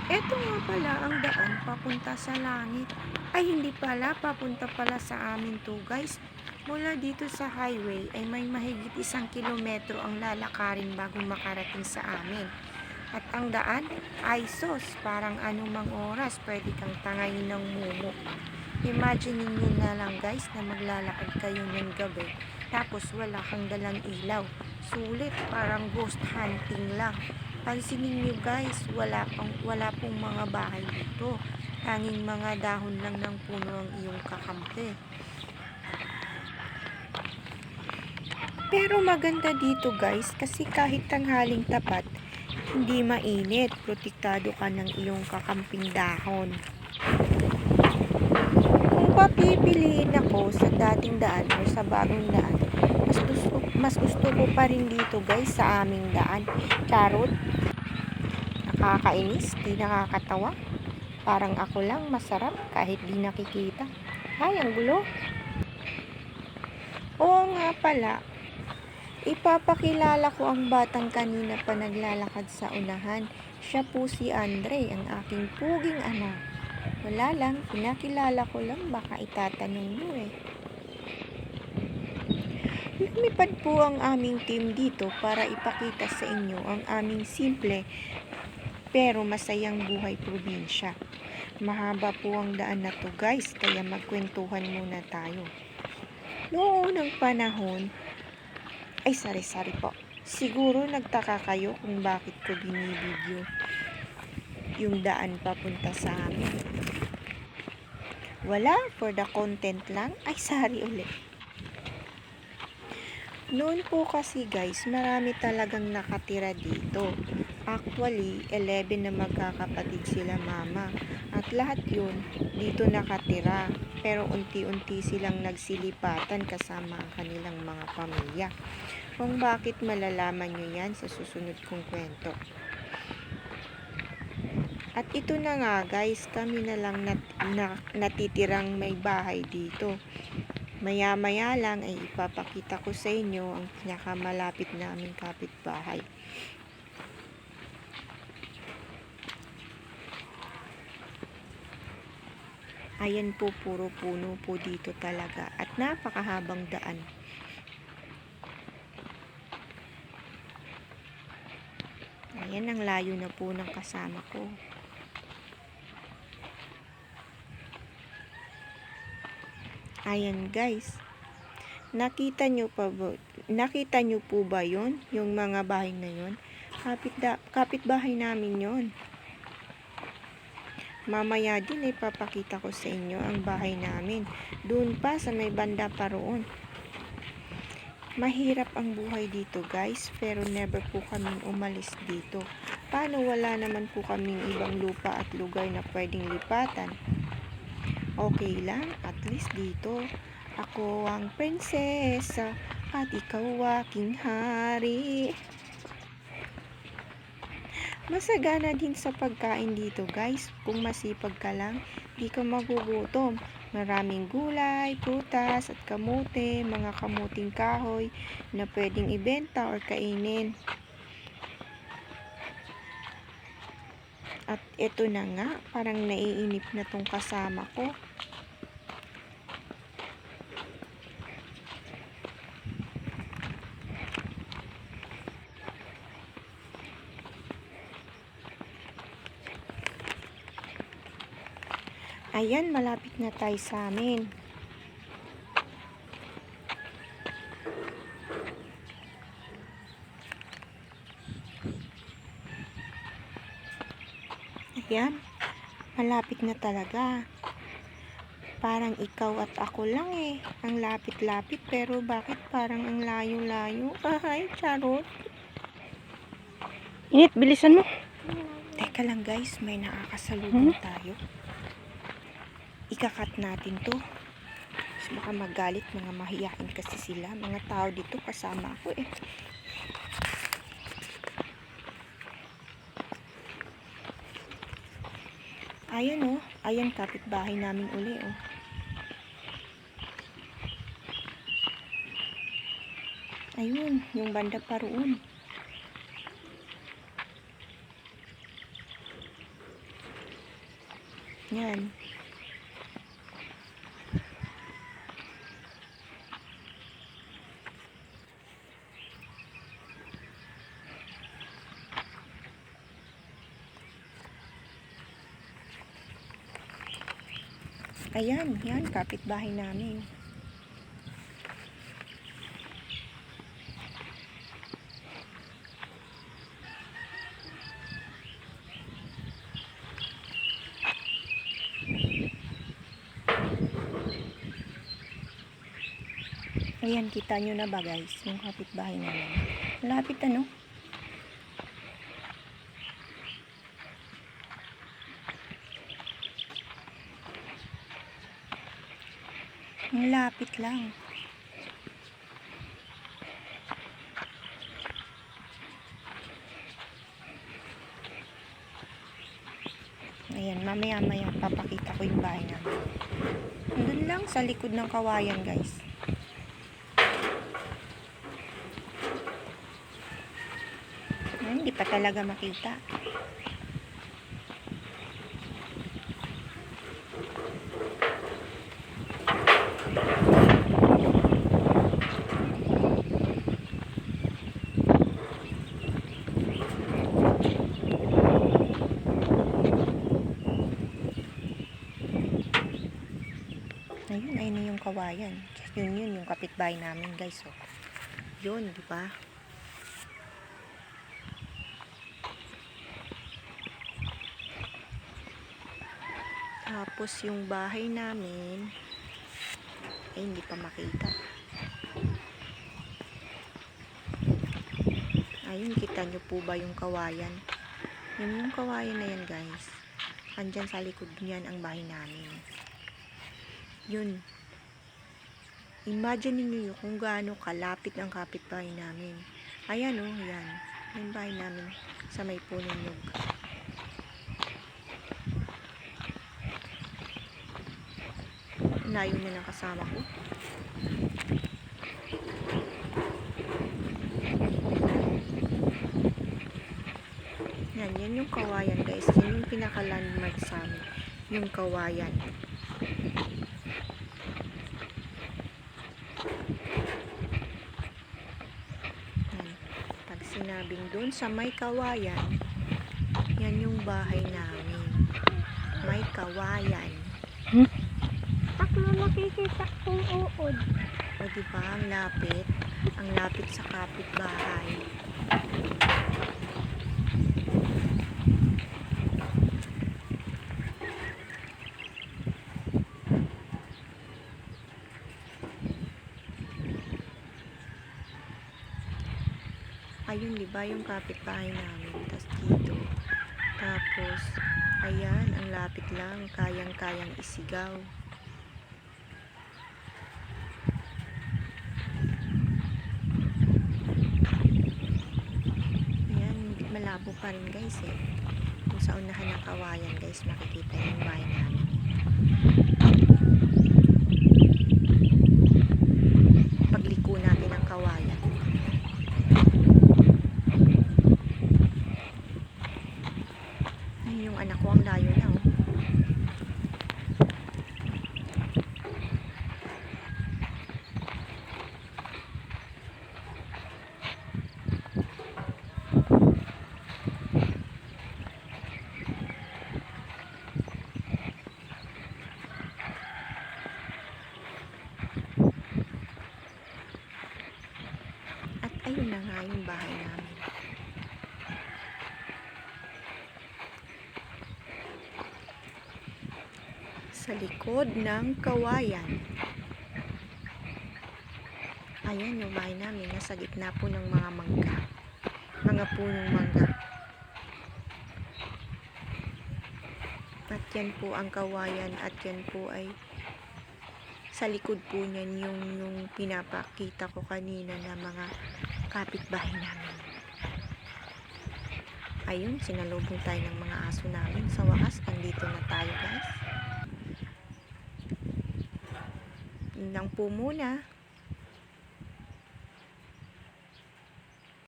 Eto nga pala ang daan papunta sa langit. Ay hindi pala, papunta pala sa amin to guys. Mula dito sa highway ay may mahigit 1 kilometro ang lalakarin bago makarating sa amin. At ang daan ay sos, parang anumang oras pwede kang tangayin ng mumo. Imagine niyo na lang guys na maglalakad kayo ng gabi tapos wala kang dalang ilaw. Sulit, parang ghost hunting lang. Pansinin niyo guys, wala pong mga bahay dito. Tanging mga dahon lang ng puno ang iyong kakampi. Pero maganda dito guys kasi kahit tanghaling tapat, hindi mainit, protektado ka ng iyong kakamping dahon. Kung papipiliin ako sa dating daan o sa bagong daan, mas gusto ko pa rin dito guys sa aming daan. Charot, nakakainis, di nakakatawa. Parang ako lang masarap kahit di nakikita. Ay, ang gulo. Oo nga pala, ipapakilala ko ang batang kanina pa naglalakad sa unahan. Siya po si Andre, ang aking puging anak. Wala lang, pinakilala ko lang, baka itatanong mo eh. Lumipad po ang aming team dito para ipakita sa inyo ang aming simple pero masayang buhay probinsya. Mahaba po ang daan na to guys, kaya magkwentuhan muna tayo. Noong unang panahon, ay sari-sari po. Siguro nagtaka kayo kung bakit ko binibidyo yung daan papunta sa amin. Wala, for the content lang. Ay, sorry ulit. Noon po kasi guys, marami talagang nakatira dito. Actually, 11 na magkakapatid sila mama. At lahat yun, dito nakatira. Pero unti-unti silang nagsilipatan kasama ang kanilang mga pamilya. Kung bakit malalaman nyo yan sa susunod kong kwento. At ito na nga guys, kami na lang natitirang may bahay dito. Maya-maya lang ay ipapakita ko sa inyo ang pinakamalapit naming kapitbahay. Ayan po, puro puno po dito talaga at napakahabang daan. Ayan, ang layo na po ng kasama ko. Ayan guys, nakita nyo po ba yon, yung mga bahay na yon? Kapitbahay namin yon. Mamaya din ay papakita ko sa inyo ang bahay namin. Doon pa sa may banda pa roon. Mahirap ang buhay dito guys, pero never po kaming umalis dito. Paano wala naman po kaming ibang lupa at lugar na pwedeng lipatan? Okay lang, at least dito, ako ang prinsesa at ikaw aking hari. Masagana din sa pagkain dito guys, kung masipag ka lang, di ka magugutom. Maraming gulay, prutas at kamote, mga kamuting kahoy na pwedeng ibenta or kainin. At eto na nga, parang naiinip na tong kasama ko. Ayan, malapit na tayo sa amin. Ayan, malapit na talaga. Parang ikaw at ako lang eh. Ang lapit-lapit, pero bakit parang ang layo-layo? Ay, charot. Init, bilisan mo. Teka lang guys, may nakakasalubong tayo. Ikakat natin to. Mas baka magalit, mga mahiyain kasi sila. Mga tao dito, kasama ako eh. Ayan oh, ayan kapitbahay namin uli oh. Ayun, yung banda pa roon. Yan. Ayan, yan, kapitbahay namin. Ayan, kita nyo na ba guys, yung kapitbahay namin. Malapit ano? Malapit lang. Ayan, mamaya-maya papakita ko yung bahay namin. Doon lang sa likod ng kawayan guys. Hindi pa talaga makita. Ayun yung kawayan. Yun yung kapitbahay namin guys. Oh. Yun, di ba? Tapos yung bahay namin ay hindi pa makita. Ayun, kita nyo po ba yung kawayan? Yung kawayan na yan guys. Andyan sa likod niyan ang bahay namin. Yun. Imagine niyo kung gaano kalapit ang kapitbahay namin. Ayan oh, yan. Yung bahay namin sa may punong nyug. Layo na ng kasama ko. Yan yung kawayan guys. Yan yung pinaka-landmark sa amin. Yung kawayan. Yan. Pag sinabing doon sa may kawayan, yan yung bahay namin. May kawayan. Taklo nakikita kong uod. O diba, ang lapit. Ang lapit sa kapitbahay. Ayun, diba yung kapitbahay namin. Tapos dito. Tapos, ayan, ang lapit lang. Kayang-kayang isigaw. Ayan, malabo pa rin guys eh. Kung sa unahan ng kawayan guys, makikita yung bahay namin. Pagliko natin ang kawayan. Yung anak ko ang layo na oh. At ayun na nga yung bahay namin. Sa likod ng kawayan. Ayan yung bahay namin. Nasa gitna po ng mga mangga. Mga punong mangga. At yan po ang kawayan. At yan po ay sa likod po niyan yung pinapakita ko kanina na mga kapitbahay namin. Ayun, sinalubong tayo ng mga aso namin. Sa wakas, andito na tayo guys. Yun lang po muna.